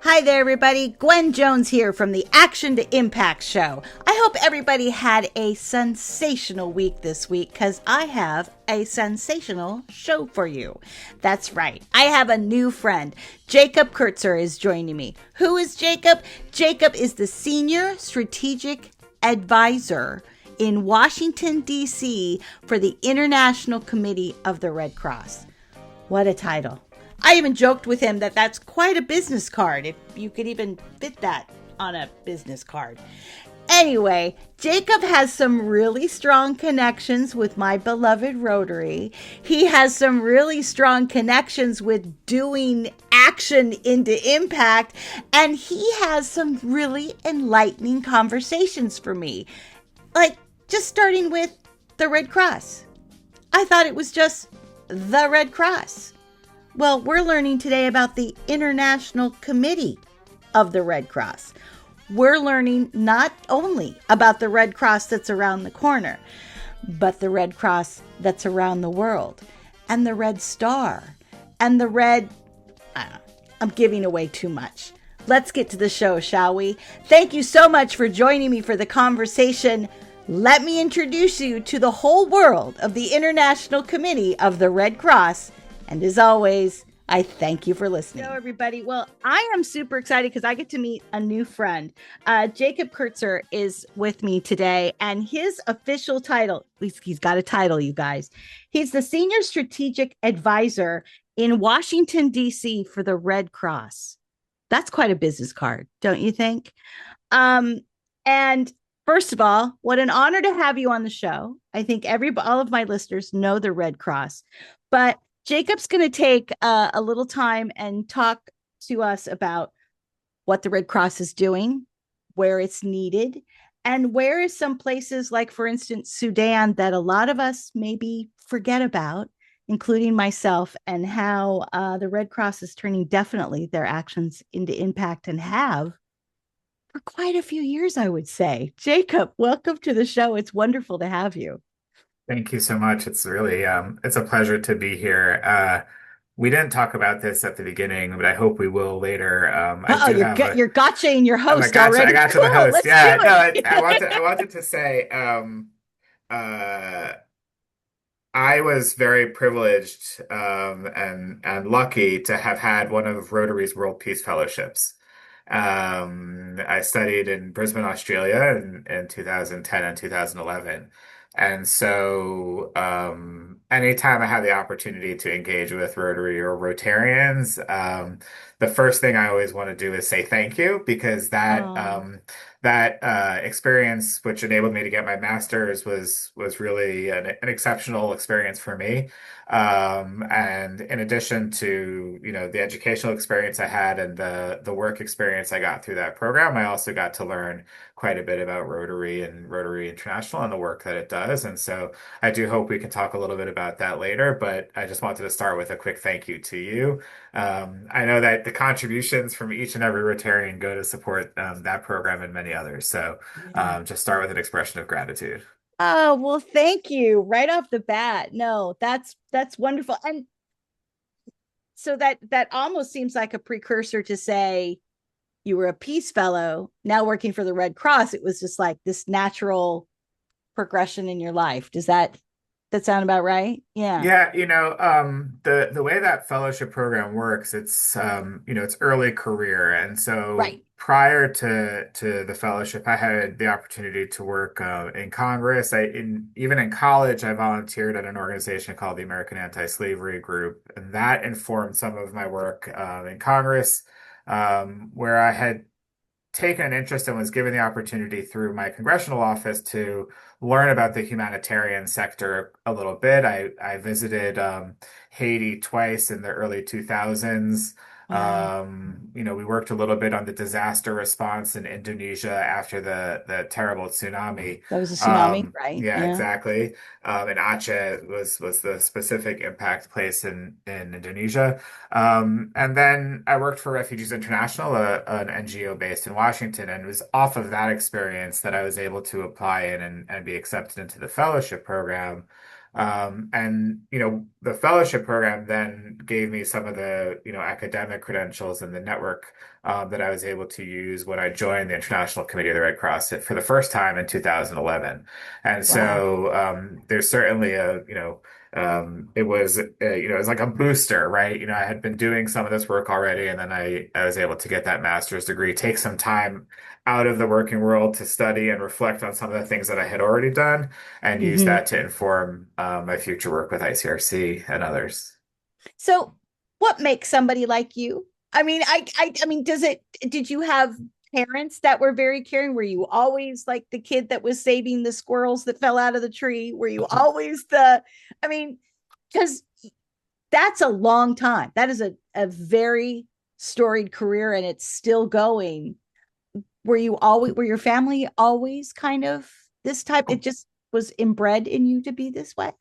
Hi there, everybody. Gwen Jones here from the Action to Impact show. I hope everybody had a sensational week this week because I have a sensational show for you. That's right. I have a new friend. Jacob Kurtzer is joining me. Who is Jacob? Jacob is the Senior Strategic Advisor in Washington, D.C. for the International Committee of the Red Cross. What a title. I even joked with him that that's quite a business card, if you could even fit that on a business card. Anyway, Jacob has some really strong connections with my beloved Rotary. He has some really strong connections with doing action into impact, and he has some really enlightening conversations for me. Like, just starting with the Red Cross. I thought it was just the Red Cross. Well, we're learning today about the International Committee of the Red Cross. We're learning not only about the Red Cross that's around the corner, but the Red Cross that's around the world, and the Red Star, and the Red... I'm giving away too much. Let's get to the show, shall we? Thank you so much for joining me for the conversation. Let me introduce you to the whole world of the International Committee of the Red Cross. And as always, I thank you for listening. Hello, everybody. Well, I am super excited because I get to meet a new friend. Jacob Kurtzer is with me today, and his official title, at least he's got a title, you guys. He's the Senior Strategic Advisor in Washington, D.C. for the Red Cross. That's quite a business card, don't you think? And first of all, what an honor to have you on the show. I think all of my listeners know the Red Cross, but Jacob's going to take a little time and talk to us about what the Red Cross is doing, where it's needed, and where is some places like, for instance, Sudan that a lot of us maybe forget about, including myself, and how the Red Cross is turning definitely their actions into impact and have for quite a few years, I would say. Jacob, welcome to the show. It's wonderful to have you. Thank you so much. It's really it's a pleasure to be here. We didn't talk about this at the beginning, but I hope we will later. I Oh, do have you're gotchaing your I'm a host gotcha. I already. gotcha the Cool, host. let's do Yeah, no, it. I wanted to say uh, I was very privileged and lucky to have had one of Rotary's World Peace Fellowships. I studied in Brisbane, Australia in 2010 and 2011. And so, anytime I had the opportunity to engage with Rotary or Rotarians, the first thing I always want to do is say thank you because Oh, that experience, which enabled me to get my master's, was really an exceptional experience for me. And in addition to, the educational experience I had and the work experience I got through that program, I also got to learn quite a bit about Rotary and Rotary International and the work that it does. And so I do hope we can talk a little bit about that later, but I just wanted to start with a quick thank you to you. I know that the contributions from each and every Rotarian go to support that program and many others. So yeah. just start with an expression of gratitude. Oh, well, thank you right off the bat. No, that's wonderful. And so that almost seems like a precursor to say you were a peace fellow, now working for the Red Cross. It was just like this natural progression in your life. Does that sound about right? Yeah. Yeah, the way that fellowship program works, it's early career, and so Right. prior to the fellowship, I had the opportunity to work in Congress. Even in college, I volunteered at an organization called the American Anti-Slavery Group, and that informed some of my work in Congress, where I had taken an interest and was given the opportunity through my congressional office to learn about the humanitarian sector a little bit. I visited Haiti twice in the early 2000s. Wow. We worked a little bit on the disaster response in Indonesia after the terrible tsunami. That was a tsunami, right? Yeah, Yeah. exactly. And Aceh was the specific impact place in Indonesia. And then I worked for Refugees International, an NGO based in Washington, and it was off of that experience that I was able to apply in and be accepted into the fellowship program. And the fellowship program then gave me some of the academic credentials and the network that I was able to use when I joined the International Committee of the Red Cross for the first time in 2011. And Wow. so there's certainly it was like a booster, right? I had been doing some of this work already, and then I was able to get that master's degree, take some time out of the working world to study and reflect on some of the things that I had already done, and use Hmm. that to inform my future work with ICRC and others. So, what makes somebody like you? I mean, I mean, did you have parents that were very caring? Were you always like the kid that was saving the squirrels that fell out of the tree? Were you always I mean, because that's a long time. That is a very storied career and it's still going. Were your family always kind of this type? It just was inbred in you to be this way?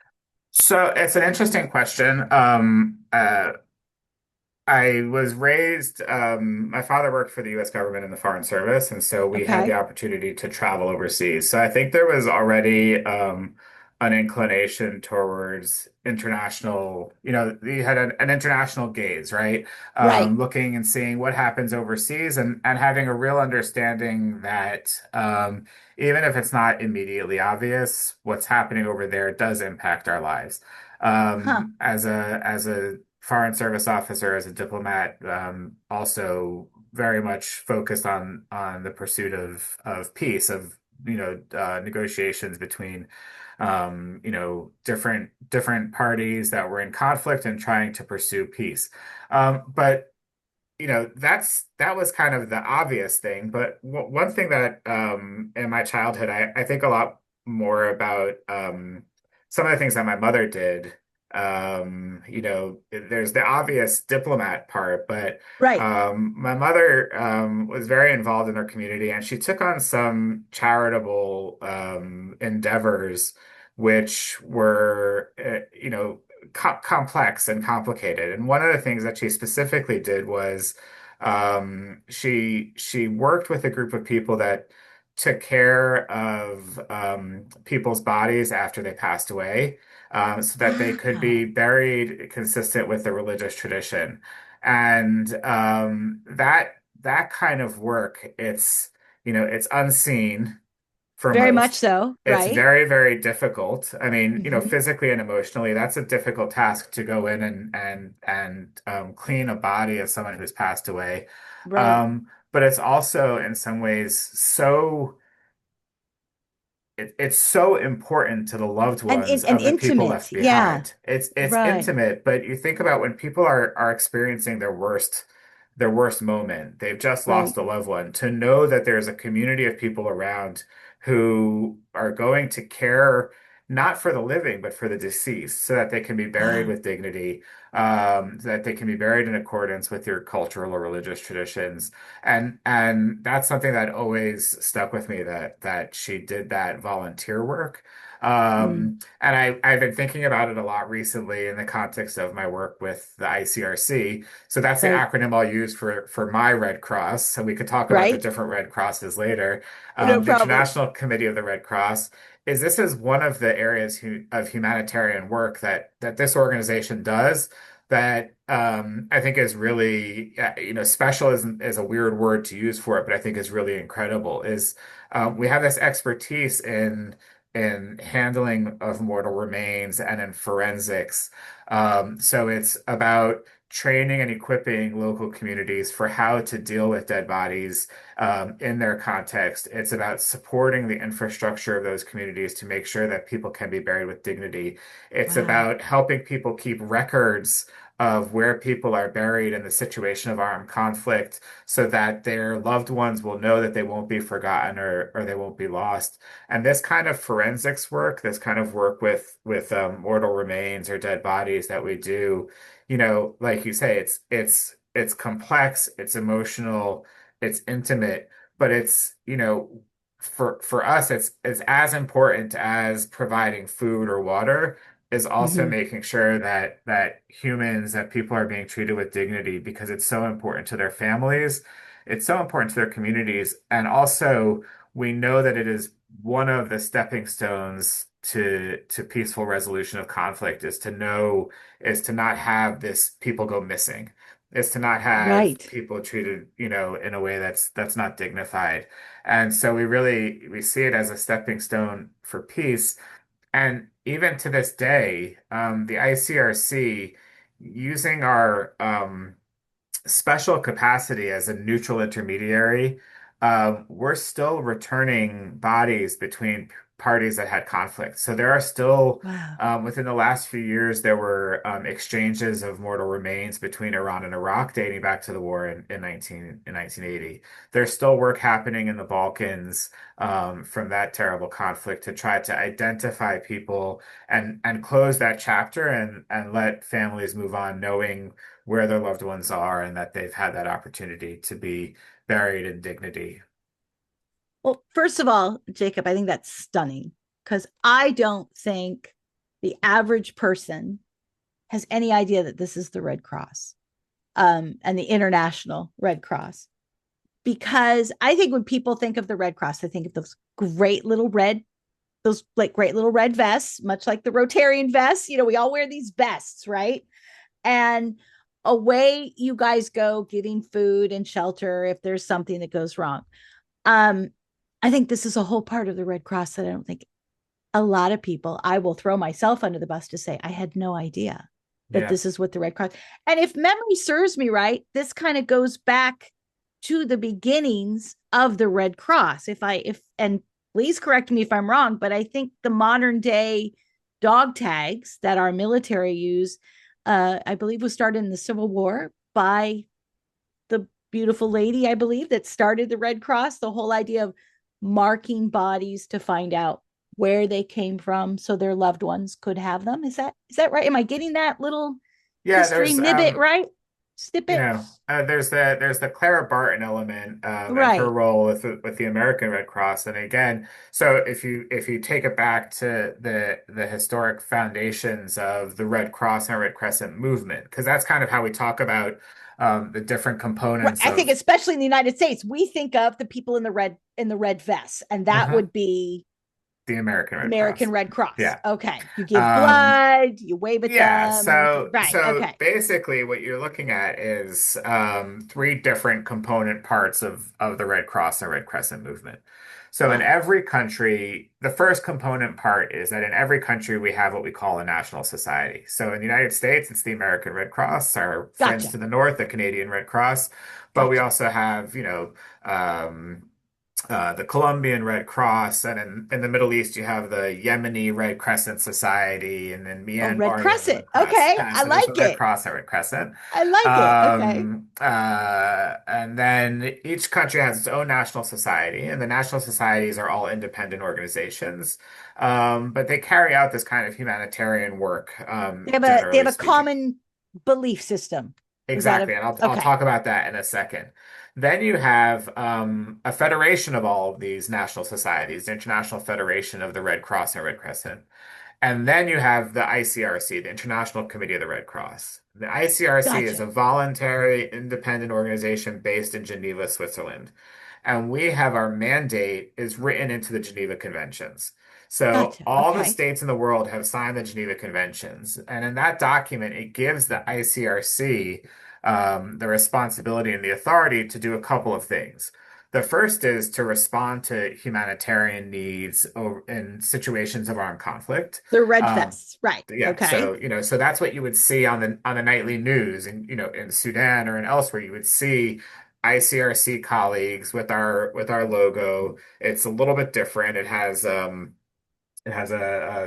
So it's an interesting question. I was raised, my father worked for the US government in the Foreign Service, and so we had the Okay. opportunity to travel overseas. So I think there was already an inclination towards international, you had an international gaze, right? Right. Looking and seeing what happens overseas and having a real understanding that even if it's not immediately obvious, what's happening over there does impact our lives. Huh. As a foreign service officer, as a diplomat, also very much focused on the pursuit of peace, of negotiations between different parties that were in conflict and trying to pursue peace. But that was kind of the obvious thing. But one thing that in my childhood, I think a lot more about some of the things that my mother did. There's the obvious diplomat part, but Right. my mother was very involved in her community, and she took on some charitable endeavors, which were, complex and complicated. And one of the things that she specifically did was she worked with a group of people that took care of people's bodies after they passed away, so that they could be Wow. buried consistent with the religious tradition. And that kind of work, it's unseen for Very much most. so. It's Right. very, very difficult. I mean, Hmm. physically and emotionally, that's a difficult task to go in and clean a body of someone who's passed away. Right. But it's also in some ways it's so important to the loved ones And of the people intimate. left Yeah. behind. It's Right. intimate, but you think about when people are experiencing their worst moment. They've just Right. lost a loved one. To know that there's a community of people around who are going to care not for the living, but for the deceased, so that they can be buried Wow. with dignity, so that they can be buried in accordance with your cultural or religious traditions. And that's something that always stuck with me, that she did that volunteer work. Mm. And I've been thinking about it a lot recently in the context of my work with the ICRC. So that's the Right. acronym I'll use for my Red Cross. So we could talk about the Right. different Red Crosses later. No The problem. International Committee of the Red Cross this is one of the areas of humanitarian work that this organization does that I think is really, special is a weird word to use for it, but I think is really incredible. We have this expertise in handling of mortal remains and in forensics. So it's about training and equipping local communities for how to deal with dead bodies in their context. It's about supporting the infrastructure of those communities to make sure that people can be buried with dignity. It's Wow. about helping people keep records of where people are buried in the situation of armed conflict, so that their loved ones will know that they won't be forgotten, or they won't be lost. And this kind of forensics work, this kind of work with mortal remains or dead bodies that we do, like you say, it's complex, it's emotional, it's intimate, but for us, it's as important as providing food or water, is also Hmm. making sure that people are being treated with dignity, because it's so important to their families, it's so important to their communities, and also we know that it is one of the stepping stones to peaceful resolution of conflict is to not have this people go missing, is to not have Right. people treated, in a way that's not dignified. And so we see it as a stepping stone for peace. And even to this day, the ICRC, using our special capacity as a neutral intermediary, we're still returning bodies between parties that had conflict. So there are still, Wow. within the last few years, there were exchanges of mortal remains between Iran and Iraq dating back to the war in 1980. There's still work happening in the Balkans, from that terrible conflict to try to identify people and close that chapter and let families move on knowing where their loved ones are and that they've had that opportunity to be buried in dignity. Well, first of all, Jacob, I think that's stunning because I don't think the average person has any idea that this is the Red Cross, and the International Red Cross. Because I think when people think of the Red Cross, they think of those like great little red vests, much like the Rotarian vests. We all wear these vests, right? And away you guys go giving food and shelter if there's something that goes wrong. Um, I think this is a whole part of the Red Cross that I don't think a lot of people, I will throw myself under the bus to say, I had no idea that Yeah. this is what the Red Cross. And if memory serves me right, this kind of goes back to the beginnings of the Red Cross. And please correct me if I'm wrong, but I think the modern day dog tags that our military use, I believe was started in the Civil War by the beautiful lady, I believe, that started the Red Cross, the whole idea of marking bodies to find out where they came from so their loved ones could have them. Is that right? Am I getting that little Yeah, history there's nibbit right? Snippet? there's the Clara Barton element, and her Right. role with the American Red Cross. And again, so if you take it back to the historic foundations of the Red Cross and Red Crescent movement, because that's kind of how we talk about the different Right. components I think of especially in the United States, we think of the people in the red vests, and that Mhm. would be the American Red American Cross. Red Cross. Yeah. Okay. You give Um, blood, you wave at Yeah, them. so Right. so Okay. basically what you're looking at is three different component parts of the Red Cross and Red Crescent movement. So in Wow. every country, the first component part is that in every country we have what we call a national society. So in the United States, it's the American Red Cross, our friends Gotcha. to the north, the Canadian Red Cross, but we Gotcha. also have, the Colombian Red Cross, and in the Middle East, you have the Yemeni Red Crescent Society, and in Oh, Red Myanmar, you have the Crescent. Red Cross. Okay. Yeah, I so there's the like Red it. Cross and Red Crescent. I like it. Okay. And then each country has its own national society, and the national societies are all independent organizations, but they carry out this kind of humanitarian work, They have generally a speaking. common belief system. Is that Exactly, a and I'll okay? talk about that in a second. Then you have a federation of all of these national societies, the International Federation of the Red Cross and Red Crescent. And then you have the ICRC, the International Committee of the Red Cross. The ICRC is Gotcha. a voluntary, independent organization based in Geneva, Switzerland. And we have our mandate is written into the Geneva Conventions. So Gotcha. all the Okay. states in the world have signed the Geneva Conventions. And in that document, it gives the ICRC the responsibility and the authority to do a couple of things. The first is to respond to humanitarian needs in situations of armed conflict. They're red Um, vests. Right. yeah, Okay. so that's what you would see on the nightly news, and in Sudan or in elsewhere, you would see ICRC colleagues with our logo. It's a little bit different. It has a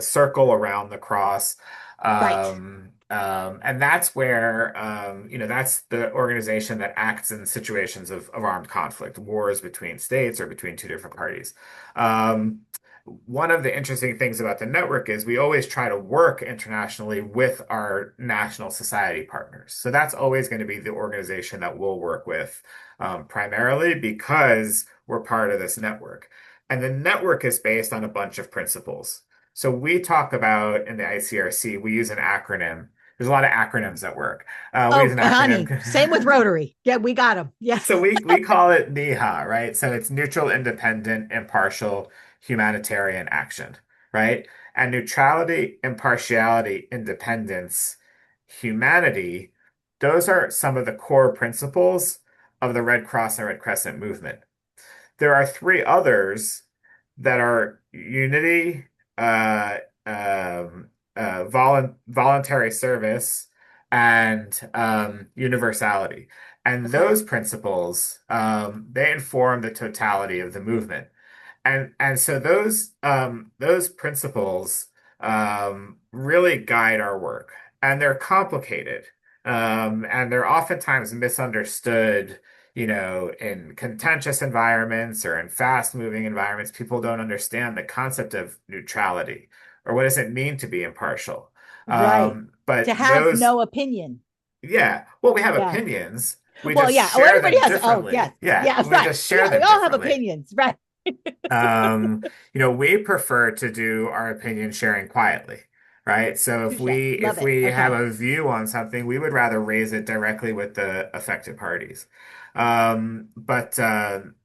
circle around the cross. Right. And that's where, that's the organization that acts in situations of armed conflict, wars between states or between two different parties. Um, One of the interesting things about the network is we always try to work internationally with our national society partners. So that's always going to be the organization that we'll work with, primarily because we're part of this network. And the network is based on a bunch of principles. So we talk about in the ICRC, we use an acronym. There's a lot of acronyms at work. We use Oh, an honey. acronym. Same with Rotary. Yeah, we got them. Yeah. So we call it NIHA, right? So it's neutral, independent, impartial, humanitarian action, right? And neutrality, impartiality, independence, humanity, those are some of the core principles of the Red Cross and Red Crescent movement. There are three others that are unity, uh, voluntary service, and universality. And Okay. those principles, they inform the totality of the movement. And so those principles really guide our work, and they're complicated, and they're oftentimes misunderstood. In contentious environments or in fast-moving environments, people don't understand the concept of neutrality or what does it mean to be impartial. Right. But To have those, no opinion. yeah, well, we have Yeah. opinions. We Well, just yeah. Oh, share everybody them has. Oh, yes. differently. Yeah, Yeah. we Right. just share Yeah. We them all have differently. opinions. Right. Um, we prefer to do our opinion sharing quietly, right? So if Touche. we Love if it. we have Okay. a view on something, we would rather raise it directly with the affected parties. But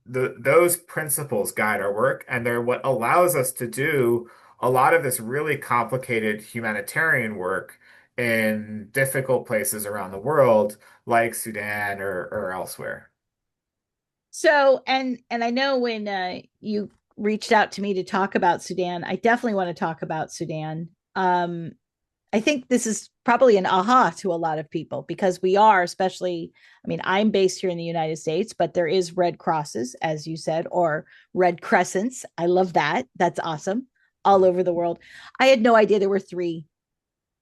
those principles guide our work, and they're what allows us to do a lot of this really complicated humanitarian work in difficult places around the world, like Sudan or elsewhere. So, and I know when you reached out to me to talk about Sudan, I definitely want to talk about Sudan. I think this is probably an aha to a lot of people because we are, especially, I mean, I'm based here in the United States, but there is Red Crosses, as you said, or Red Crescents. I love that. That's awesome. All over the world. I had no idea there were three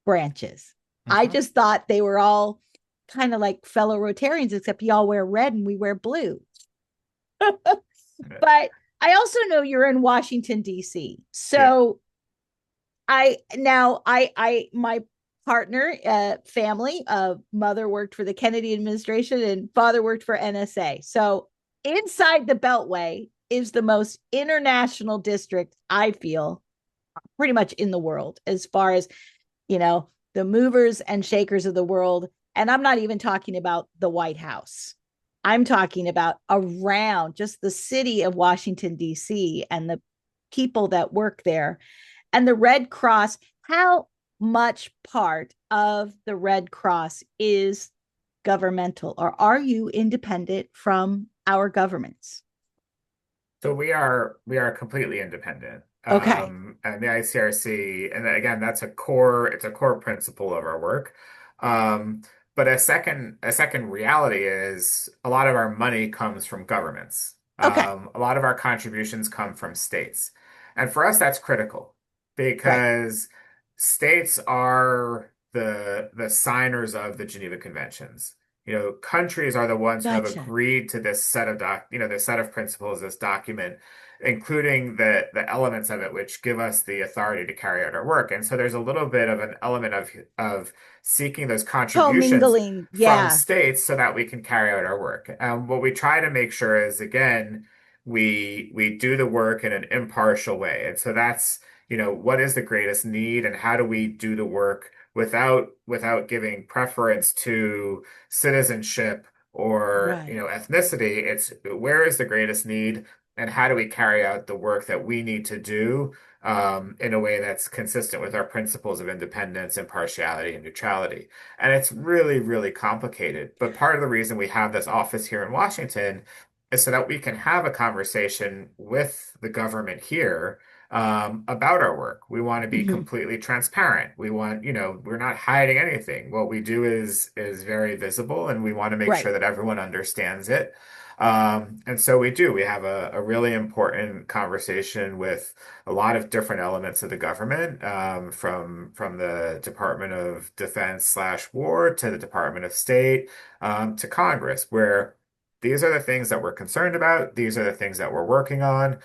branches. I Mhm. just thought they were all kind of like fellow Rotarians, except y'all wear red and we wear blue. But I also know you're in Washington, D.C. Yeah. So my partner, family, mother worked for the Kennedy administration and father worked for NSA. So inside the Beltway is the most international district, I feel, pretty much in the world, as far as, the movers and shakers of the world. And I'm not even talking about the White House. I'm talking about around just the city of Washington, D.C., and the people that work there. And the Red Cross, how much part of the Red Cross is governmental, or are you independent from our governments? So we are completely independent. Okay. And the ICRC, and again, it's a core principle of our work. Um, but a second reality is a lot of our money comes from governments. Okay. A lot of our contributions come from states. And for us, that's critical Right. because states are the signers of the Geneva Conventions. Countries are the ones who have Gotcha. agreed to this set of principles, this document, including the elements of it which give us the authority to carry out our work. And so there's a little bit of an element of seeking those contributions Commingling. from Yeah. states so that we can carry out our work. What we try to make sure is, again, we do the work in an impartial way. And so that's, what is the greatest need and how do we do the work without giving preference to citizenship or Right. ethnicity. It's where is the greatest need and how do we carry out the work that we need to do in a way that's consistent with our principles of independence, impartiality, and neutrality. And it's really, really complicated. But part of the reason we have this office here in Washington is so that we can have a conversation with the government here about our work. We want to be Mhm. completely transparent. We're not hiding anything. What we do is very visible, and we want to make Right. sure that everyone understands it. And so we do. We have a really important conversation with a lot of different elements of the government, from the Department of Defense slash War to the Department of State, to Congress, where these are the things that we're concerned about. These are the things that we're working on.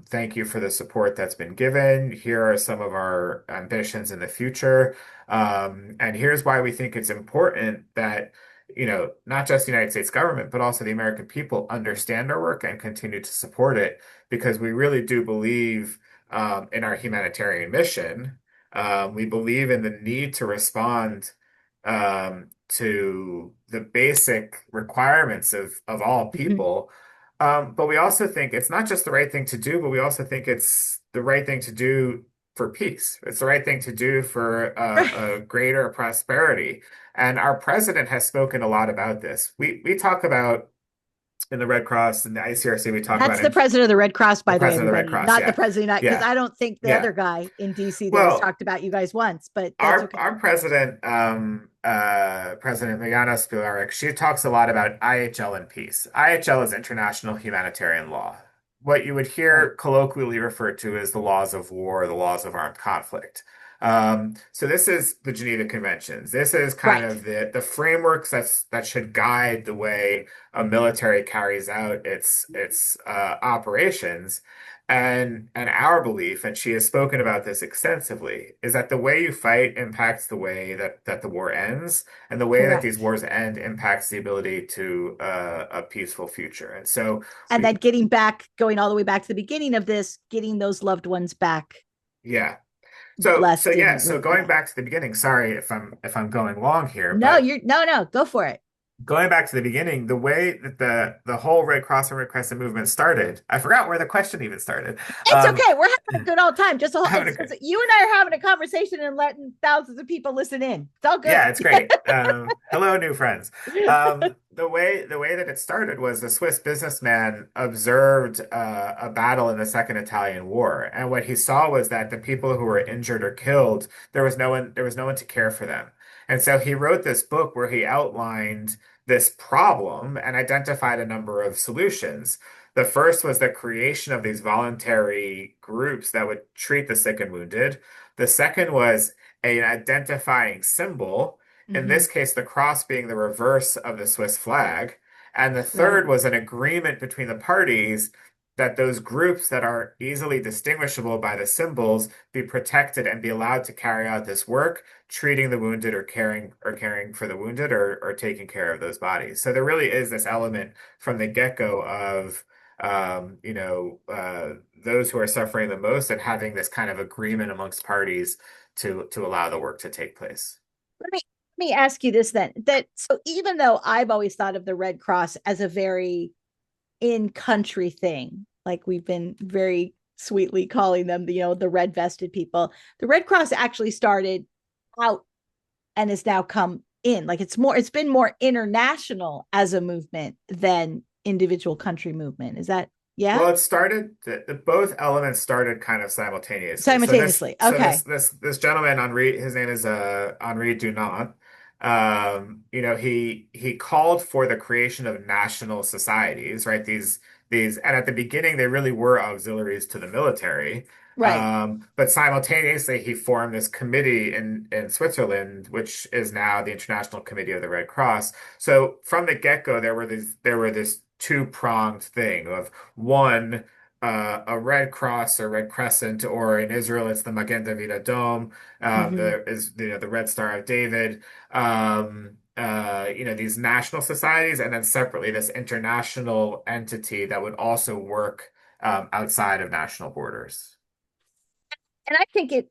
Thank you for the support that's been given. Here are some of our ambitions in the future. And here's why we think it's important that, not just the United States government, but also the American people understand our work and continue to support it because we really do believe in our humanitarian mission. We believe in the need to respond to the basic requirements of all Mhm. people. But we also think it's not just the right thing to do, but we also think it's the right thing to do for peace. It's the right thing to do for Right. a greater prosperity. And our president has spoken a lot about this. We talk about in the Red Cross and the ICRC, we talk That's about the president of the Red Cross, the by the way, president of the Red everybody, Cross. not the Yeah. president, because Yeah. I don't think the Yeah. other guy in DC there has Well, talked about you guys once, but that's okay. our president, President Mariana Spilarek, she talks a lot about IHL and peace. IHL is international humanitarian law. What you would Right. hear colloquially referred to as the laws of war, the laws of armed conflict. So this is the Geneva Conventions. This is kind Right. of the frameworks that should guide the way a military carries out its operations. And our belief, and she has spoken about this extensively, is that the way you fight impacts the way that the war ends, and the way that these Correct. wars end impacts the ability to a peaceful future. And so, And we, then getting back, going all the way back to the beginning of this, getting those loved ones back, yeah. So blessed yeah. and So with, going yeah. back to the beginning, sorry if I'm going long here, No, but you're no, go for it. going back to the beginning, the way that the whole Red Cross and Red Crescent movement started, I forgot where the question even started. It's Um, okay. We're having a good old time. Just a whole, having a, you and I are having a conversation and letting thousands of people listen in. It's all good. Yeah, it's great. Hello, new friends. The way that it started was the Swiss businessman observed a battle in the Second Italian War, and what he saw was that the people who were injured or killed, there was no one to care for them. And so he wrote this book where he outlined this problem and identified a number of solutions. The first was the creation of these voluntary groups that would treat the sick and wounded. The second was an identifying symbol, in Hmm. this case, the cross being the reverse of the Swiss flag. And the Right. third was an agreement between the parties that those groups that are easily distinguishable by the symbols be protected and be allowed to carry out this work, treating the wounded or caring for the wounded or taking care of those bodies. So there really is this element from the get-go of those who are suffering the most and having this kind of agreement amongst parties to allow the work to take place. Let me ask you this then. That so even though I've always thought of the Red Cross as a very in country thing, like we've been very sweetly calling them, the red vested people, the Red Cross actually started out and has now come in. Like it's been more international as a movement than individual country movement. Is that, yeah? Well, it started both elements started kind of simultaneously. So this Simultaneously. so this Okay. this this gentleman Henri, his name is Henri Dunant. He called for the creation of national societies, right? These and at the beginning they really were auxiliaries to the military. Right. But simultaneously he formed this committee in Switzerland, which is now the International Committee of the Red Cross. So from the get-go, there were this two-pronged thing of one, a Red Cross or Red Crescent, or in Israel, it's the Magen David Adom. Hmm. There is the Red Star of David. These national societies, and then separately this international entity that would also work outside of national borders. And I think it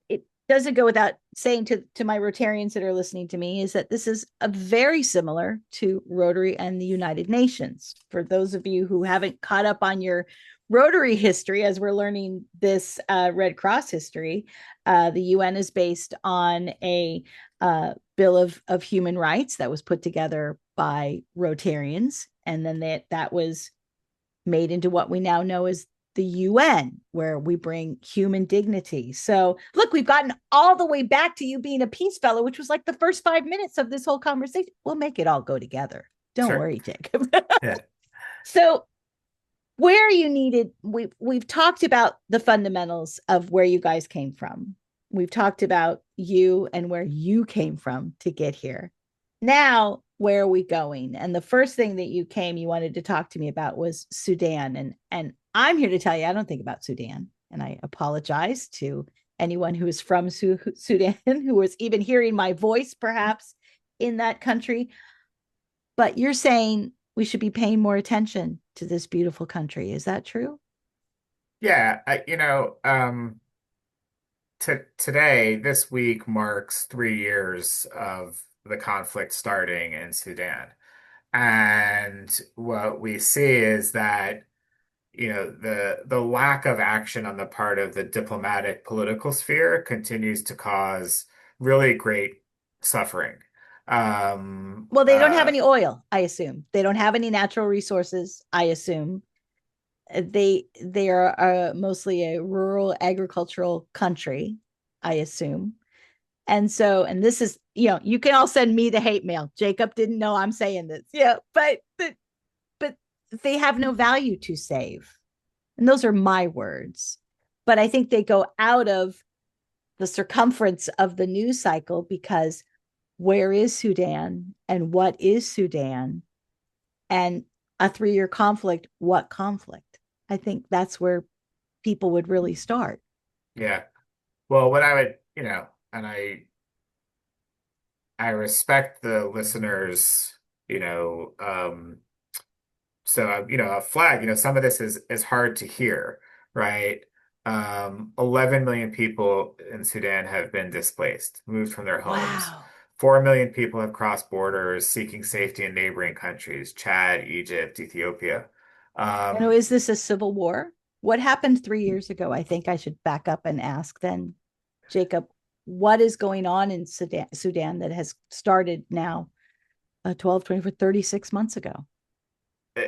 doesn't go without saying to my Rotarians that are listening to me is that this is a very similar to Rotary and the United Nations. For those of you who haven't caught up on your Rotary history, as we're learning this Red Cross history, the UN is based on a Bill of Human Rights that was put together by Rotarians, and then that was made into what we now know as the UN, where we bring human dignity. So, look, we've gotten all the way back to you being a peace fellow, which was like the first 5 minutes of this whole conversation. We'll make it all go together. Don't Sure. worry, Jacob. Yeah. So, where you needed, we've talked about the fundamentals of where you guys came from. We've talked about you and where you came from to get here. Now, where are we going? And the first thing that you wanted to talk to me about was Sudan. And I'm here to tell you, I don't think about Sudan. And I apologize to anyone who is from Sudan, who was even hearing my voice, perhaps in that country. But you're saying we should be paying more attention to this beautiful country. Is that true? Yeah. Today, this week marks 3 years of the conflict starting in Sudan. And what we see is that the lack of action on the part of the diplomatic political sphere continues to cause really great suffering. Um, Well, they don't have uh, any oil, I assume. They don't have any natural resources, I assume. They are mostly a rural agricultural country, I assume. And this is, you can all send me the hate mail. Jacob didn't know I'm saying this. Yeah, but they have no value to save. And those are my words. But I think they go out of the circumference of the news cycle because where is Sudan and what is Sudan? And a 3-year conflict, what conflict? I think that's where people would really start. yeah. Well, what I would, and I respect the listeners, you know, so a flag, some of this is hard to hear, right? 11 million people in Sudan have been displaced, moved from their homes. Wow. 4 million people have crossed borders seeking safety in neighboring countries, Chad, Egypt, Ethiopia. Um, Is this a civil war? What happened 3 years ago? I think I should back up and ask then, Jacob, what is going on in Sudan that has started now 12, 24, 36 months ago?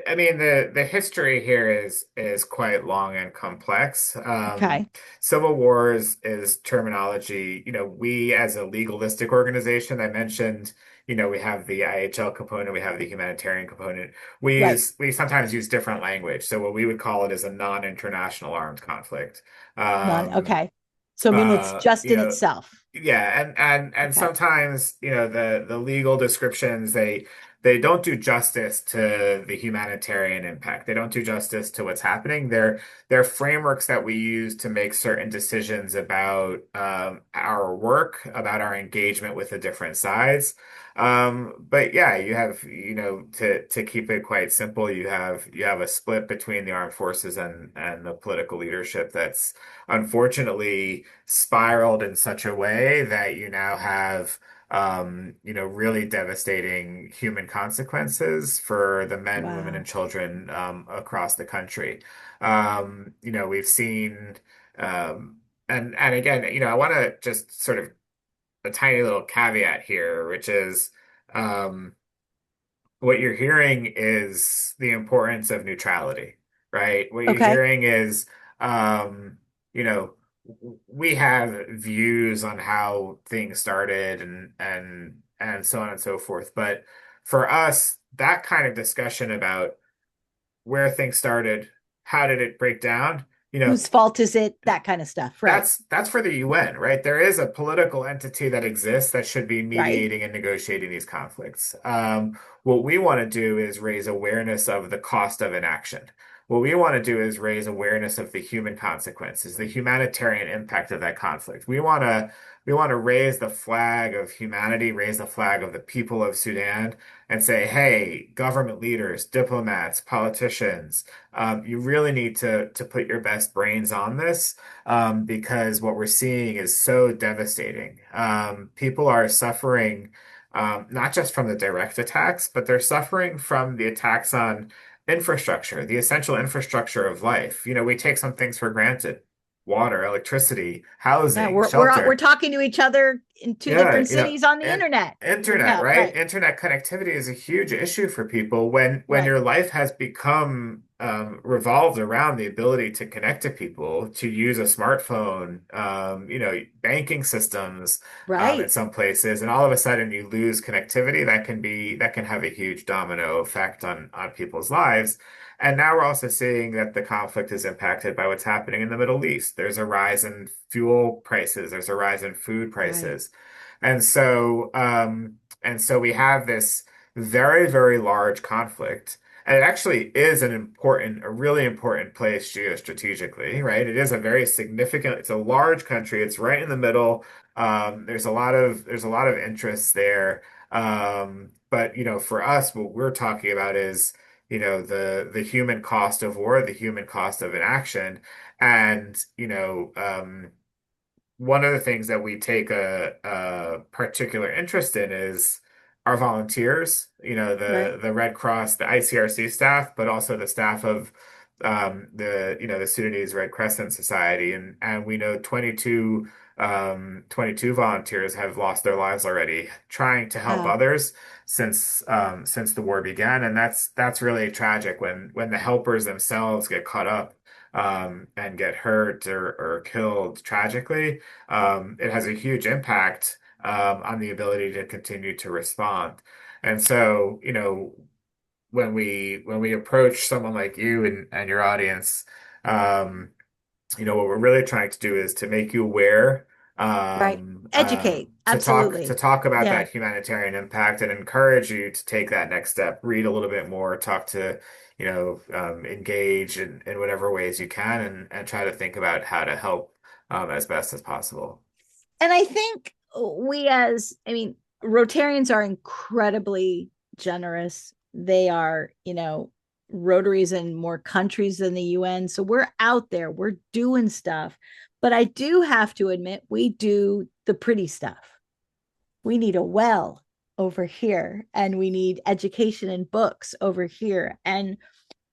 I mean, the history here is quite long and complex. Okay. Civil wars is terminology. We as a legalistic organization, I mentioned, we have the IHL component, we have the humanitarian component. Right. We sometimes use different language. So what we would call it is a non-international armed conflict. None. Um, Okay. So I mean it's uh, just you in know, itself. yeah, and Okay. sometimes, the legal descriptions they don't do justice to the humanitarian impact. They don't do justice to what's happening. They're frameworks that we use to make certain decisions about our work, about our engagement with the different sides. But yeah, you have, to keep it quite simple, you have a split between the armed forces and the political leadership that's unfortunately spiraled in such a way that you now have really devastating human consequences for the men, women, and Wow. children across the country. We've seen, um, and again, I want to just sort of a tiny little caveat here, which is, um, what you're hearing is the importance of neutrality, right? What you're Okay. hearing is, um, you know, we have views on how things started and so on and so forth. But for us, that kind of discussion about where things started, how did it break down, Whose fault is it? That kind of stuff. Right. that's for the UN, right? There is a political entity that exists that should be Right. mediating and negotiating these conflicts. What we want to do is raise awareness of the cost of inaction. What we want to do is raise awareness of the human consequences, the humanitarian impact of that conflict. We want to raise the flag of humanity, raise the flag of the people of Sudan, and say, hey, government leaders, diplomats, politicians, you really need to put your best brains on this because what we're seeing is so devastating. People are suffering not just from the direct attacks, but they're suffering from the attacks on infrastructure, the essential infrastructure of life. We take some things for granted: water, electricity, Yeah, housing, we're shelter. talking to each other in two Yeah, different cities on the and internet. internet, Yeah, right? right. Internet connectivity is a huge issue for people when Right. your life has become revolved around the ability to connect to people, to use a smartphone, banking systems, in Right. some places, and all of a sudden you lose connectivity. That can have a huge domino effect on people's lives. And now we're also seeing that the conflict is impacted by what's happening in the Middle East. There's a rise in fuel prices. There's a rise in food Right. prices. And so we have this very, very large conflict. And it actually is a really important place geostrategically, right? It is a very significant, it's a large country. It's right in the middle. There's a lot of interest there. But for us, what we're talking about is, the human cost of war, the human cost of inaction. And, one of the things that we take a particular interest in is our volunteers, Right. the Red Cross, the ICRC staff, but also the staff of the Sudanese Red Crescent Society, and we know 22 volunteers have lost their lives already trying to help Wow. others since the war began, and that's really tragic when the helpers themselves get caught up and get hurt or killed tragically. It has a huge impact on the ability to continue to respond. And so, when we approach someone like you and your audience, um, what we're really trying to do is to make you aware, Right. Educate. to Absolutely. talk about Yeah. that humanitarian impact and encourage you to take that next step, read a little bit more, talk to, engage in whatever ways you can, and try to think about how to help as best as possible. And I think I mean, Rotarians are incredibly generous. They are, Rotaries in more countries than the UN. So we're out there, we're doing stuff. But I do have to admit, we do the pretty stuff. We need a well over here, and we need education and books over here. And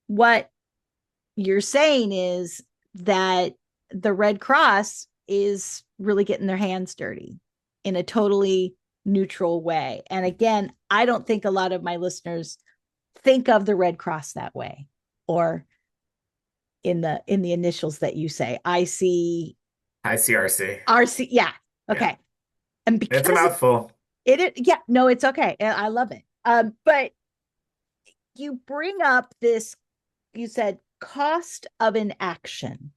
what you're saying is that the Red Cross is really getting their hands dirty in a totally neutral way. And again, I don't think a lot of my listeners think of the Red Cross that way, or in the initials that you say. ICRC. ICRC. Yeah. Yeah. Okay. And It's a because mouthful. yeah, no, it's okay. I love it. But you bring up this, you said cost of inaction.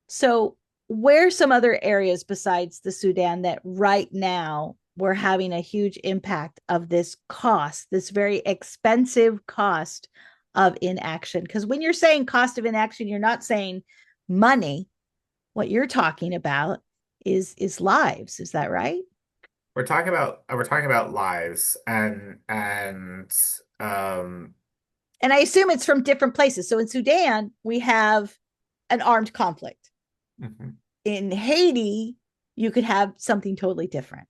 So, where some other areas besides the Sudan that right now we're having a huge impact of this cost, this very expensive cost of inaction? Because when you're saying cost of inaction, you're not saying money. What you're talking about is lives. Is that right? We're talking about lives and And I assume it's from different places. So in Sudan, we have an armed conflict. mhm. In Haiti, you could have something totally different.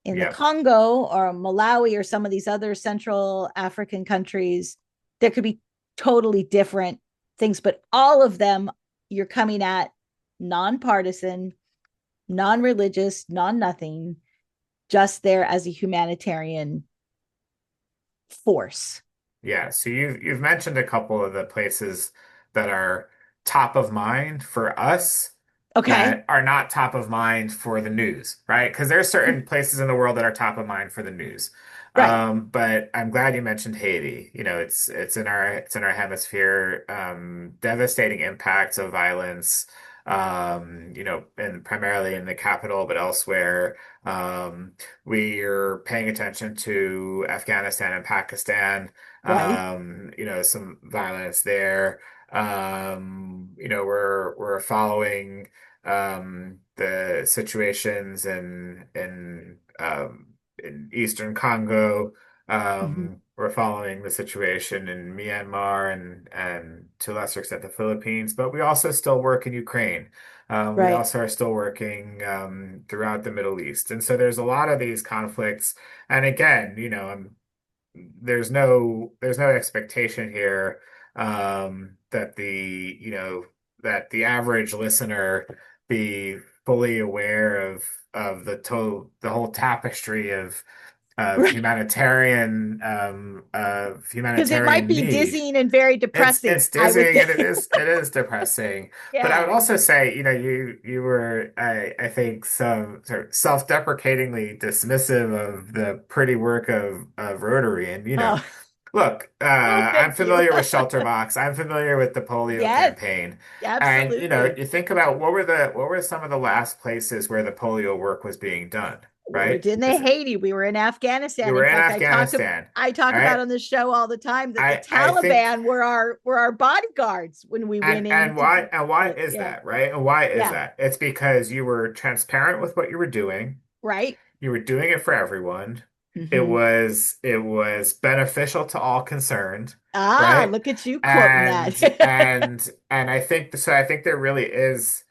In the Yep. Congo or Malawi or some of these other Central African countries, there could be totally different things, but all of them you're coming at nonpartisan, non religious, non nothing, just there as a humanitarian force. Yeah, so you've mentioned a couple of the places that are top of mind for us Okay. that are not top of mind for the news, right? Because there's certain places in the world that are top of mind for the news. Right. But I'm glad you mentioned Haiti. It's in our hemisphere. Devastating impacts of violence. And primarily in the capital, but elsewhere. Um, we're paying attention to Afghanistan and Pakistan. Right. Some violence there. We're following the situations in Eastern Congo. Mm-hmm. We're following the situation in Myanmar and to a lesser extent the Philippines, but we also still work in Ukraine. We Right. also are still working throughout the Middle East, and so there's a lot of these conflicts. And again, there's no expectation here that the average listener be fully aware of the whole tapestry of Right. Because it might humanitarian be need. dizzying and very It's depressing, it's I would dizzying and it think. is it is depressing. But I would Yeah. also say, you were I think some sort of self-deprecatingly dismissive of the pretty work of Rotary. And Oh, look, oh, I'm thank you. familiar with Shelter Box. I'm familiar with the polio Yes, campaign. And absolutely. you think about what were some of the last places where the polio work was being done, We right? didn't Haiti. We were in You Afghanistan. were In in fact, Afghanistan, I talk all about right? on this show all the time that the I think. Taliban were our bodyguards when we went And in to why fight. is Yeah. that, right? And why is Yeah. that? It's because you were transparent with what you were doing. Right. You were doing it for everyone. It Hmm. was it was beneficial to all concerned, Ah, right? look at you quoting that. And and I think so. I think there really is.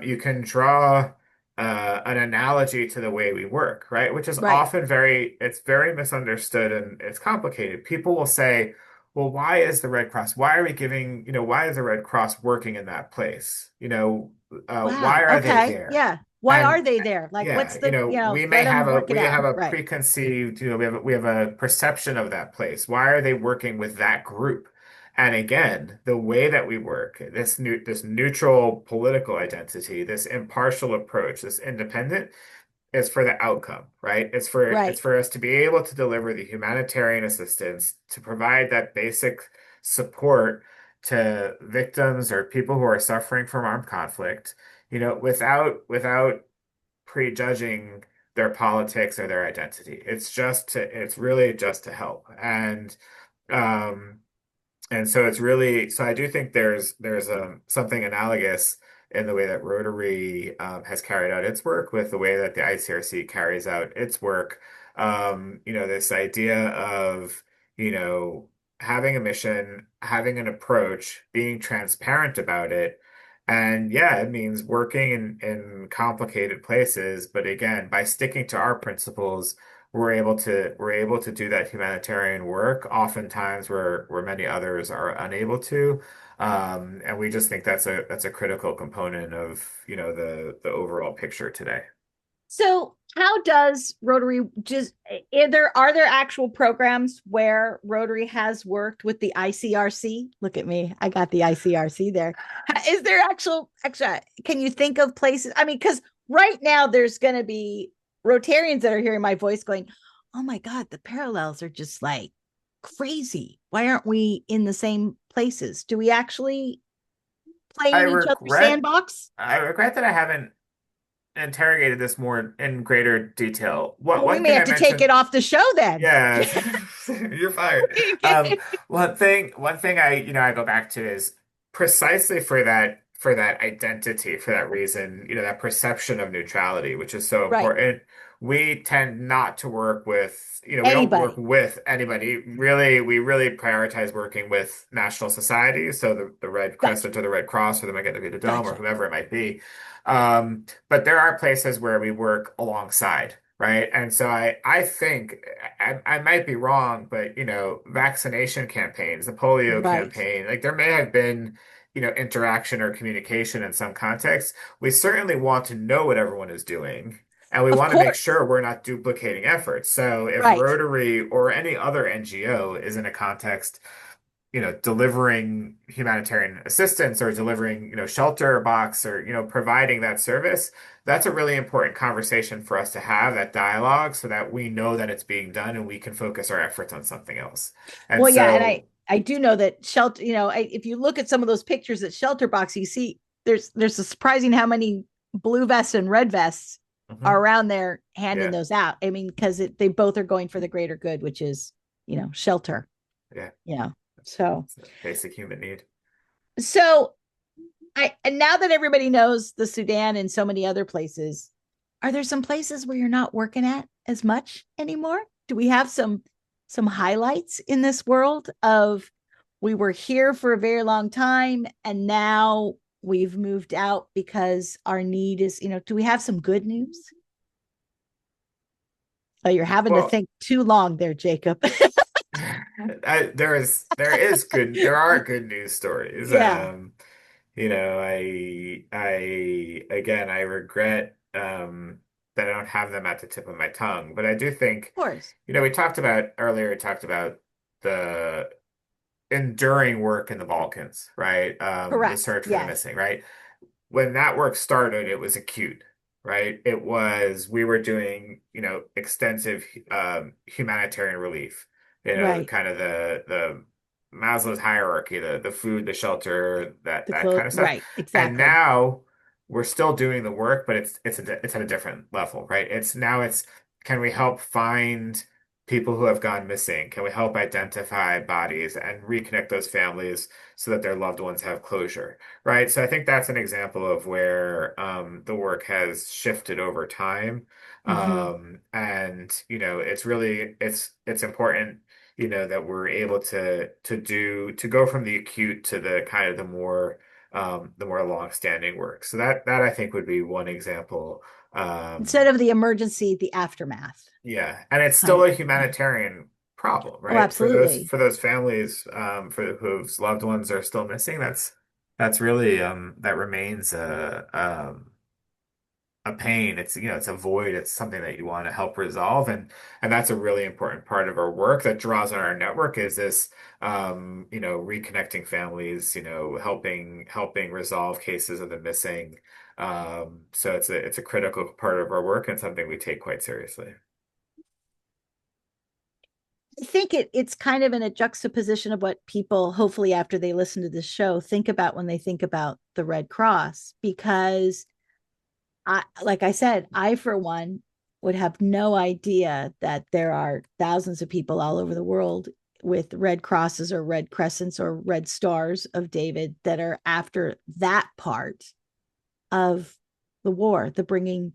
You can draw an analogy to the way we work, right? Which is Right. often it's very misunderstood and it's complicated. People will say, well, why is the Red Cross? Why are we giving, why is the Red Cross working in that place? Why Wow. are they Okay. there? Yeah. Why are And they there? Like, what's yeah, the, we let may them have a work it we out. have a Right. preconceived, we have a perception of that place. Why are they working with that group? And again, the way that we work, this neutral political identity, this impartial approach, this independent, is for the outcome, right? It's Right. for us to be able to deliver the humanitarian assistance, to provide that basic support to victims or people who are suffering from armed conflict, without prejudging their politics or their identity. It's really just to help. Um and so so I do think there's something analogous in the way that Rotary has carried out its work with the way that the ICRC carries out its work. This idea of, you know, having a mission, having an approach, being transparent about it. And yeah, it means working in complicated places, but again, by sticking to our principles, we're able to do that humanitarian work oftentimes where many others are unable to. And we just think that's a critical component of, the overall picture today. So, how does Rotary just are there actual programs where Rotary has worked with the ICRC? Look at me, I got the ICRC there. Is there actual? Can you think of places? I mean, because right now there's going to be Rotarians that are hearing my voice going, "Oh my God, the parallels are just like crazy. Why aren't we in the same places? Do we actually play I in each other's regret sandbox?" I regret that I haven't interrogated this more in greater detail. What Well, we one may thing have I to take mentioned. it off the show then. Yeah, you're fired. One thing I go back to is precisely for that identity, for that reason, that perception of neutrality, which is so Right. important. We tend not to work with, we don't work Anybody. with anybody. Really, we really prioritize working with national societies, so the Red Gotcha. Crescent or the Red Cross or the Magen David Adom or Gotcha. whomever it might be. But there are places where we work alongside. Right. And so I think I might be wrong, but vaccination campaigns, the polio Right. campaign, like there may have been, interaction or communication in some context. We certainly want to know what everyone is doing, and we Of want to make course. sure we're not duplicating efforts. So if Right. Rotary or any other NGO is in a context, delivering humanitarian assistance or delivering, shelter box or, providing that service, that's a really important conversation for us to have, that dialogue, so that we know that it's being done and we can focus our efforts on something else. And Well, yeah, and so, I do know that shelter, if you look at some of those pictures at Shelter Box, you see there's a surprising how many blue vests and red vests are mhm, around there handing yeah, those out. I mean, because they both are going for the greater good, which is, shelter. yeah, Yeah. So it's a basic human need. so and now that everybody knows the Sudan and so many other places, are there some places where you're not working at as much anymore? Do we have some highlights in this world of we were here for a very long time and now we've moved out because our need is, do we have some good news? Oh, you're having to Well, think too long there, Jacob. there are good news stories. Yeah, of Again, I regret that I don't have them at the tip of my tongue, but I do think, course. we talked about the enduring work in the Balkans, right? The Correct. search for the Yes. missing, right? When that work started, it was acute, right? We were doing, extensive humanitarian relief, Right. kind of the Maslow's hierarchy, the food, the shelter, that The that clothes. kind of stuff. Right. And Exactly. now we're still doing the work, but it's at a different level, right? It's can we help find people who have gone missing? Can we help identify bodies and reconnect those families so that their loved ones have closure? Right. So I think that's an example of where the work has shifted over time. Hmm. And it's important, that we're able to go from the acute to the kind of the more long-standing work. So that I think would be one example. Instead Um, of the emergency, the aftermath yeah, and it's kind still of a thing. Yeah. humanitarian. problem, Oh, right? absolutely. For those families for whose loved ones are still missing, that's really that remains a pain. It's it's a void. It's something that you want to help resolve, and that's a really important part of our work that draws on our network is this reconnecting families, helping resolve cases of the missing. So it's a critical part of our work and something we take quite seriously. I think it's kind of in a juxtaposition of what people, hopefully, after they listen to this show, think about when they think about the Red Cross. Because like I said, I, for one, would have no idea that there are thousands of people all over the world with red crosses or red crescents or red stars of David that are after that part of the war, the bringing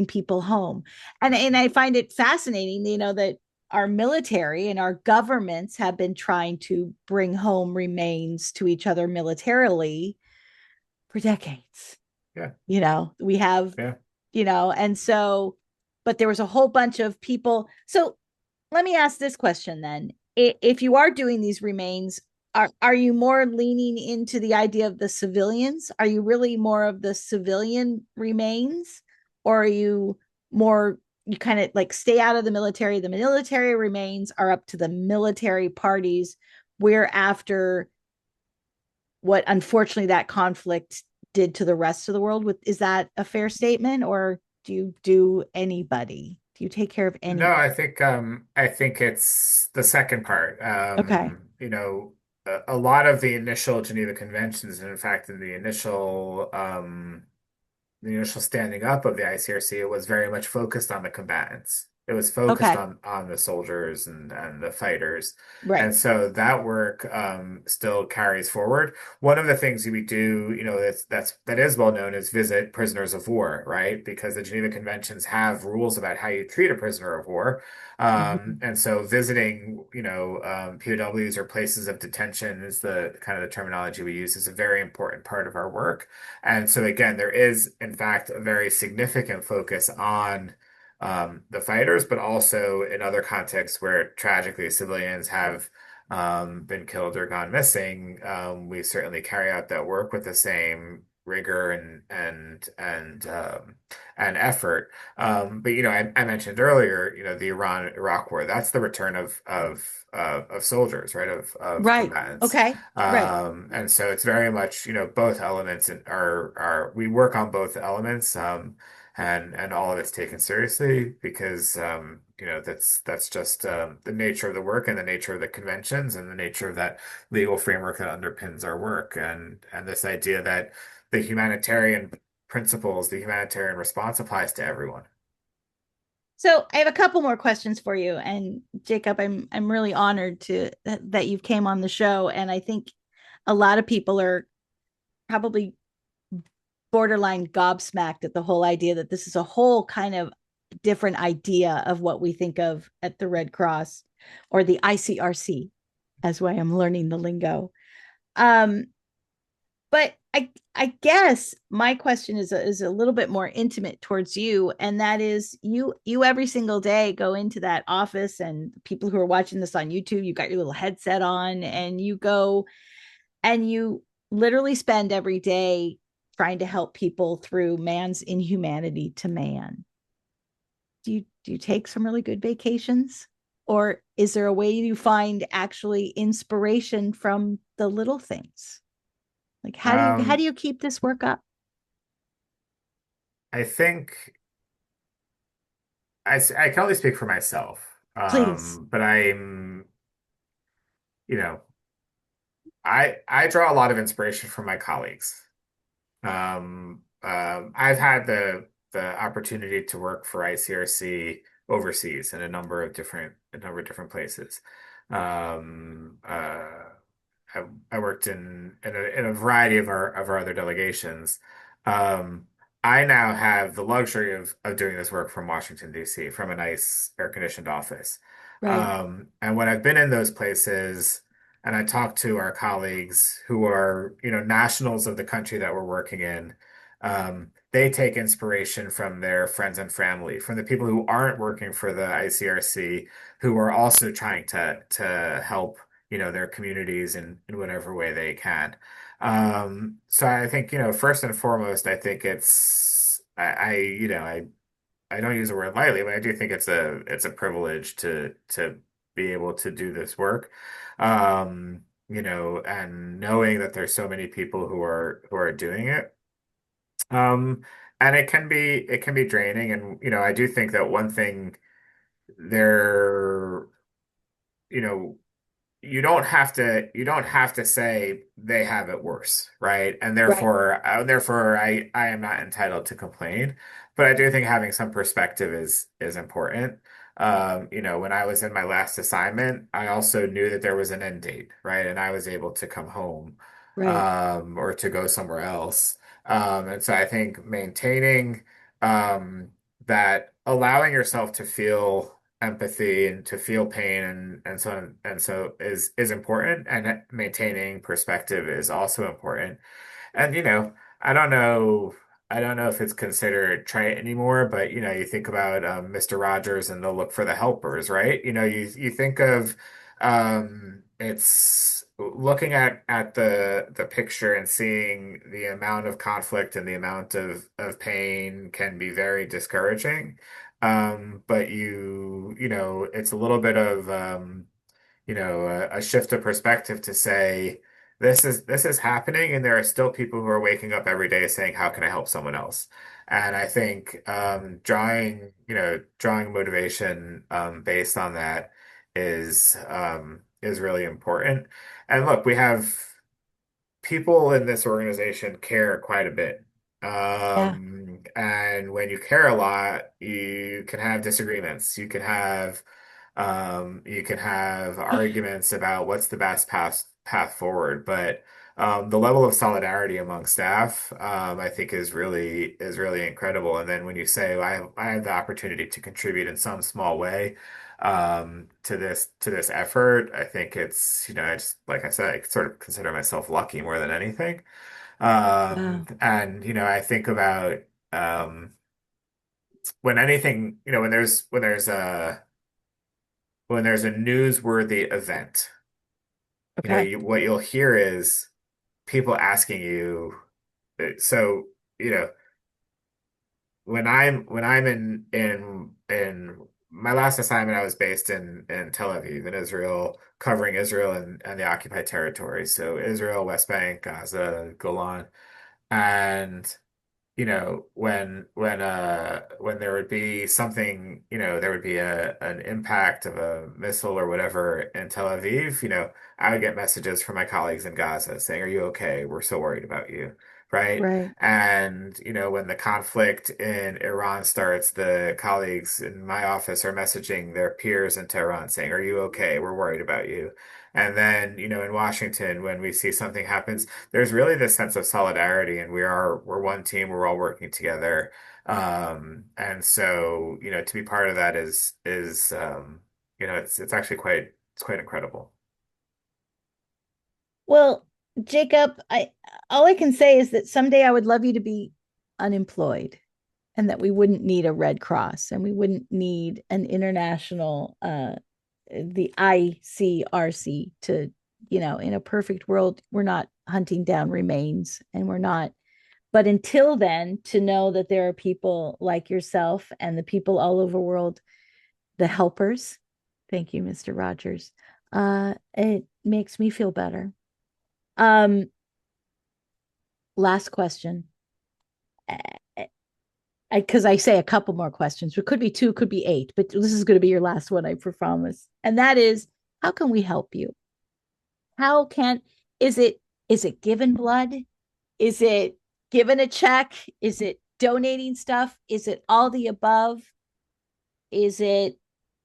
people home. And I find it fascinating, that our military and our governments have been trying to bring home remains to each other militarily for decades. Yeah, We have, yeah. and so, but there was a whole bunch of people. So let me ask this question then. If you are doing these remains, are you more leaning into the idea of the civilians? Are you really more of the civilian remains? Or are you more, you kind of like stay out of the military? The military remains are up to the military parties. We're after what unfortunately that conflict did to the rest of the world. With Is that a fair statement, or do you do anybody? Do you take care of No, anybody? I think it's the second part. Okay. A lot of the initial Geneva Conventions, and in fact, in the initial standing up of the ICRC, it was very much focused on the combatants. It was focused Okay. on the soldiers and the fighters. Right. And so that work still carries forward. One of the things we do, that is well known is visit prisoners of war, right? Because the Geneva Conventions have rules about how you treat a prisoner of war. Mhm. And so visiting, POWs or places of detention is the kind of the terminology we use is a very important part of our work. And so again, there is in fact a very significant focus on the fighters, but also in other contexts where tragically civilians have been killed or gone missing. We certainly carry out that work with the same rigor and effort. But I mentioned earlier, the Iran-Iraq War. That's the return of soldiers, right? Of Right. combatants. Okay. Right. And so it's very much, both elements are we work on both elements, and all of it's taken seriously because that's just the nature of the work and the nature of the conventions and the nature of that legal framework that underpins our work and this idea that the humanitarian principles, the humanitarian response applies to everyone. So I have a couple more questions for you. And Jacob, I'm really honored that you've came on the show. And I think a lot of people are probably borderline gobsmacked at the whole idea that this is a whole kind of different idea of what we think of at the Red Cross or the ICRC, as why I'm learning the lingo. Um, but I guess my question is a little bit more intimate towards you, and that is you every single day go into that office, and people who are watching this on YouTube, you got your little headset on, and you go and you literally spend every day trying to help people through man's inhumanity to man. Do you take some really good vacations? Or is there a way you find actually inspiration from the little things? Like how do Um, you keep this work up? I think I can only speak for myself, Please. but you know, I draw a lot of inspiration from my colleagues. I've had the opportunity to work for ICRC overseas in a number of different places. Um, uh, I worked in a variety of our other delegations. Um, I now have the luxury of doing this work from Washington, D.C., from a nice air-conditioned office. Right. And when I've been in those places and I talk to our colleagues who are, nationals of the country that we're working in, they take inspiration from their friends and family, from the people who aren't working for the ICRC, who are also trying to help, their communities in whatever way they can. So I think, first and foremost, I think I don't use the word lightly, but I do think it's a privilege to be able to do this work. And knowing that there's so many people who are doing it. Um, and it can be draining. And, I do think that one thing there, you know, you don't have to say they have it worse, right? And Right. therefore I am not entitled to complain. But I do think having some perspective is important. When I was in my last assignment, I also knew that there was an end date, right? And I was able to come home, Right. or to go somewhere else. And so I think maintaining um, that, allowing yourself to feel empathy and to feel pain, and so is important, and maintaining perspective is also important. And I don't know I don't know if it's considered trite anymore, but you think about Mr. Rogers and the look for the helpers, right? You think of it's looking at the picture and seeing the amount of conflict and the amount of pain can be very discouraging. But it's a little bit of a shift of perspective to say this is happening, and there are still people who are waking up every day saying, "How can I help someone else?" And I think drawing motivation based on that is really important. And look, we have people in this organization care quite a bit. Yeah. And when you care a lot, you can have disagreements. You can have arguments about what's the best path forward. But the level of solidarity among staff, I think is really incredible. And then when you say, well, I have the opportunity to contribute in some small way to this effort, I think I just, like I said, I sort of consider myself lucky more than anything. Wow. And I think about when anything, when there's a newsworthy event, Okay. what you'll hear is people asking you. So, you know, when I'm in my last assignment, I was based in Tel Aviv, in Israel, covering Israel and the occupied territories. So Israel, West Bank, Gaza, Golan, and when there would be something, there would be an impact of a missile or whatever in Tel Aviv, I would get messages from my colleagues in Gaza saying, "Are you okay? We're so worried about you." Right? Right. And when the conflict in Iran starts, the colleagues in my office are messaging their peers in Tehran saying, "Are you okay? We're worried about you." And then, in Washington, when we see something happens, there's really this sense of solidarity, and we're one team, we're all working together. And so, to be part of that it's actually quite incredible. Well, Jacob, I all I can say is that someday I would love you to be unemployed and that we wouldn't need a Red Cross and we wouldn't need an international the ICRC to, in a perfect world, we're not hunting down remains and we're not. But until then, to know that there are people like yourself and the people all over the world, the helpers. Thank you, Mr. Rogers. It makes me feel better. Um, Last question. Because I say a couple more questions. It could be two, could be eight, but this is going to be your last one, I promise. And that is, how can we help you? How can is it is it giving blood? Is it giving a check? Is it donating stuff? Is it all the above? Is it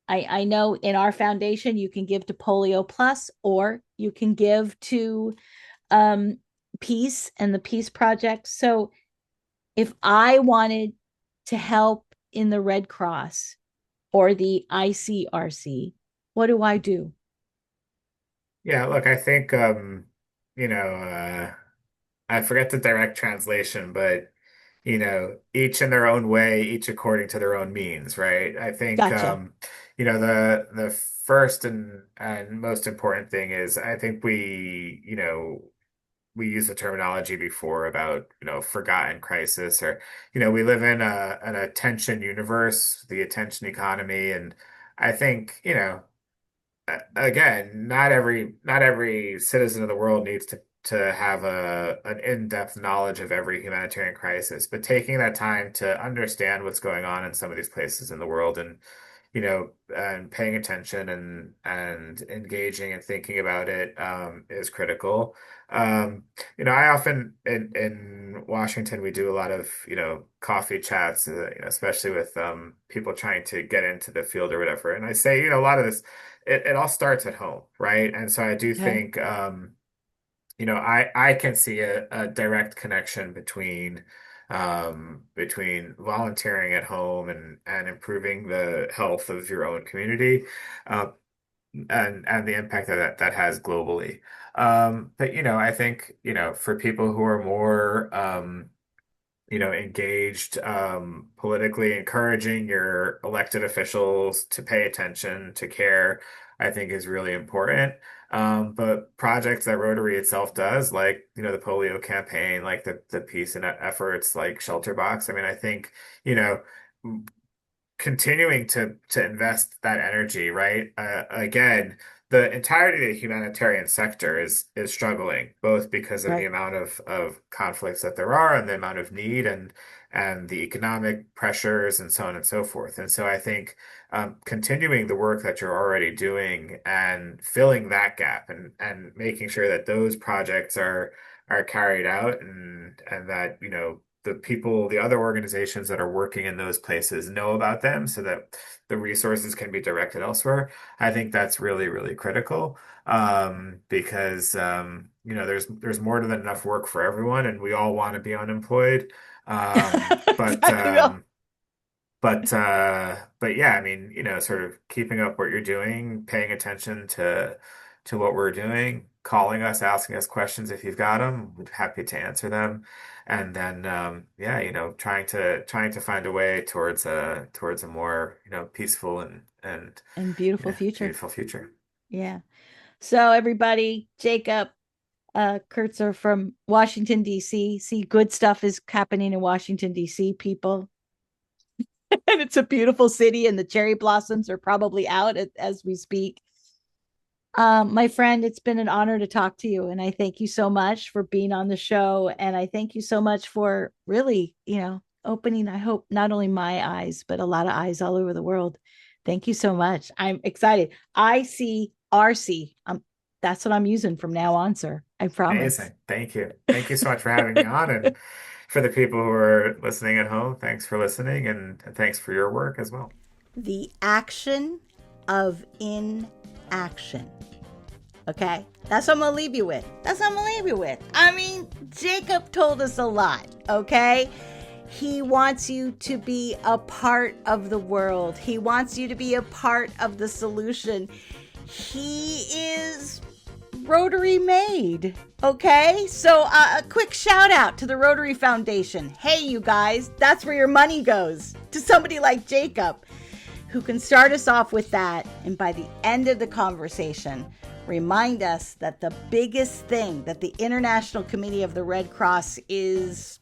I know in our foundation you can give to Polio Plus or you can give to um Peace and the Peace Project. So if I wanted to help in the Red Cross or the ICRC, what do I do? Yeah, look, I think you know, I forget the direct translation, but each in their own way, each according to their own means, right? I think, Gotcha. the first and most important thing is I think we used the terminology before about, forgotten crisis or, we live in an attention universe, the attention economy. And I think, again, not every citizen of the world needs to have an in-depth knowledge of every humanitarian crisis, but taking that time to understand what's going on in some of these places in the world and paying attention and engaging and thinking about it is critical. Um, I often in Washington we do a lot of coffee chats, especially with people trying to get into the field or whatever. And I say, a lot of this it all starts at home, right? And so I do Okay. think I can see a direct connection between volunteering at home and improving the health of your own community, uh, and the impact that has globally. But I think for people who are more engaged politically, encouraging your elected officials to pay attention, to care, I think is really important. But projects that Rotary itself does, like, the polio campaign, like the peace and efforts like Shelter Box, I mean, I think, you know, continuing to invest that energy, right? Again, the entirety of the humanitarian sector is struggling, both because of the Right. amount of conflicts that there are and the amount of need and the economic pressures and so on and so forth. And so I think continuing the work that you're already doing and filling that gap and making sure that those projects are carried out and that, the other organizations that are working in those places know about them so that the resources can be directed elsewhere. I think that's really, really critical because there's more than enough work for everyone, and we all want to be unemployed. Um, but I know. um, but yeah, I mean, sort of keeping up what you're doing, paying attention to what we're doing, calling us, asking us questions if you've got them, we're happy to answer them. And then yeah, trying to find a way towards a more, peaceful and And beautiful yeah, future. beautiful future. Yeah. So everybody, Jacob Kurtzer from Washington, D.C. See, good stuff is happening in Washington, D.C., people. And it's a beautiful city, and the cherry blossoms are probably out as we speak. My friend, it's been an honor to talk to you. And I thank you so much for being on the show. And I thank you so much for really, opening, I hope, not only my eyes, but a lot of eyes all over the world. Thank you so much. I'm excited. ICRC. That's what I'm using from now on, sir. I promise. Amazing. Thank you. Thank you so much for having me on. And for the people who are listening at home, thanks for listening and thanks for your work as well. The action of inaction. Okay, that's what I'm gonna leave you with. That's what I'm gonna leave you with. I mean, Jacob told us a lot. Okay, he wants you to be a part of the world. He wants you to be a part of the solution. He is Rotary made. Okay, so a quick shout out to the Rotary Foundation. Hey, you guys, that's where your money goes, to somebody like Jacob, who can start us off with that. And by the end of the conversation, remind us that the biggest thing that the International Committee of the Red Cross is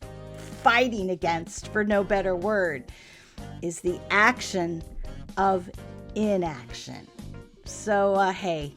fighting against, for no better word, is the action of inaction. So, hey,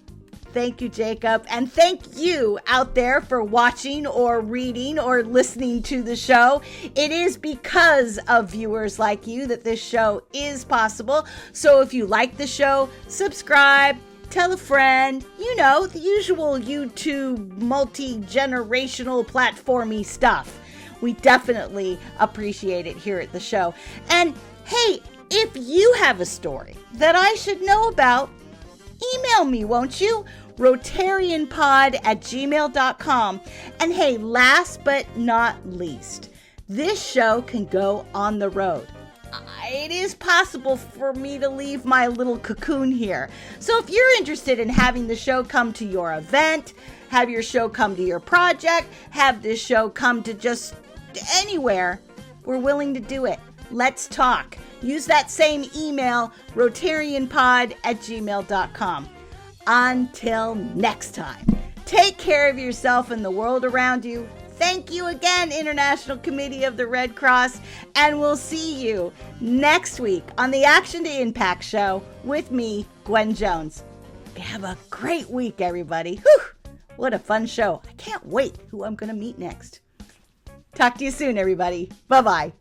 thank you, Jacob. And thank you out there for watching or reading or listening to the show. It is because of viewers like you that this show is possible. So if you like the show, subscribe, tell a friend, the usual YouTube multi-generational platformy stuff. We definitely appreciate it here at the show. And hey, if you have a story that I should know about, email me, won't you? rotarianpod@gmail.com. And hey, last but not least, this show can go on the road. It is possible for me to leave my little cocoon here. So if you're interested in having the show come to your event, have your show come to your project, have this show come to just anywhere, we're willing to do it. Let's talk. Use that same email, rotarianpod@gmail.com. Until next time, take care of yourself and the world around you. Thank you again, International Committee of the Red Cross, and we'll see you next week on the Action to Impact show with me, Gwen Jones. Have a great week, everybody. Whew, what a fun show. I can't wait who I'm going to meet next. Talk to you soon, everybody. Bye-bye.